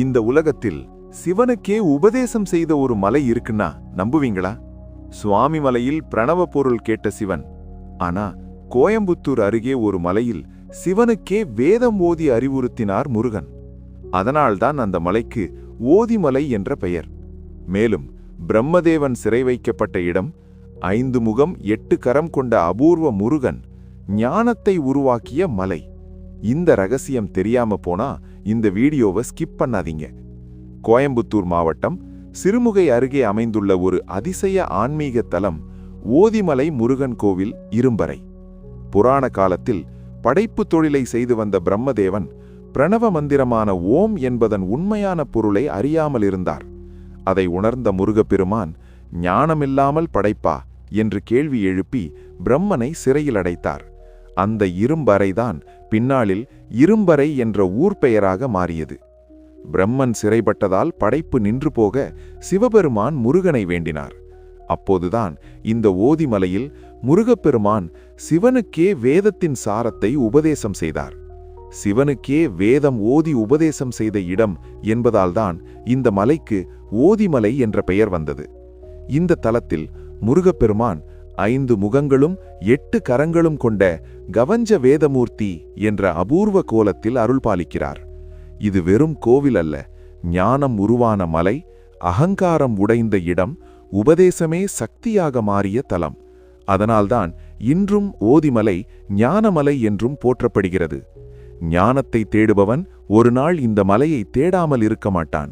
இந்த உலகத்தில் சிவனுக்கே உபதேசம் செய்த ஒரு மலை இருக்குன்னா நம்புவீங்களா? சுவாமி மலையில் பிரணவ பொருள் கேட்ட சிவன். ஆனா கோயம்புத்தூர் அருகே ஒரு மலையில் சிவனுக்கே வேதம் ஓதி அறிவுறுத்தினார் முருகன். அதனால்தான் அந்த மலைக்கு ஓதிமலை என்ற பெயர். மேலும் பிரம்மதேவன் சிறை வைக்கப்பட்ட இடம், 5 முகம் 8 கரம் கொண்ட அபூர்வ முருகன் ஞானத்தை உருவாக்கிய மலை. இந்த ரகசியம் தெரியாம போனா இந்த வீடியோவை ஸ்கிப் பண்ணாதீங்க. கோயம்புத்தூர் மாவட்டம் சிறுமுகை அருகே அமைந்துள்ள ஒரு அதிசய ஆன்மீக தலம் ஓதிமலை முருகன் கோவில் இரும்பறை. புராண காலத்தில் படைப்பு தொழிலை செய்து வந்த பிரம்மதேவன் பிரணவ மந்திரமான ஓம் என்பதன் உண்மையான பொருளை அறியாமல் இருந்தார். அதை உணர்ந்த முருகப்பெருமான் ஞானமில்லாமல் படைப்பா என்று கேள்வி எழுப்பி பிரம்மனை சிறையில் அடைத்தார். அந்த இரும்பறைதான் பின்னாளில் இரும்பறை என்ற ஊர் பெயராக மாறியது. பிரம்மன் சிறைப்பட்டதால் படைப்பு நின்று போக சிவபெருமான் முருகனை வேண்டினார். அப்போதுதான் இந்த ஓதிமலையில் முருகப்பெருமான் சிவனுக்கே வேதத்தின் சாரத்தை உபதேசம் செய்தார். சிவனுக்கே வேதம் ஓதி உபதேசம் செய்த இடம் என்பதால்தான் இந்த மலைக்கு ஓதிமலை என்ற பெயர் வந்தது. இந்த தலத்தில் முருகப்பெருமான் 5 முகங்களும் 8 கரங்களும் கொண்ட கவஞ்ச வேதமூர்த்தி என்ற அபூர்வ கோலத்தில் அருள்பாலிக்கிறார். இது வெறும் கோவில் அல்ல, ஞானம் உருவான மலை, அகங்காரம் உடைந்த இடம், உபதேசமே சக்தியாக மாறிய தலம். அதனால்தான் இன்றும் ஓதிமலை ஞானமலை என்றும் போற்றப்படுகிறது. ஞானத்தை தேடுபவன் ஒரு நாள் இந்த மலையை தேடாமல் இருக்க மாட்டான்.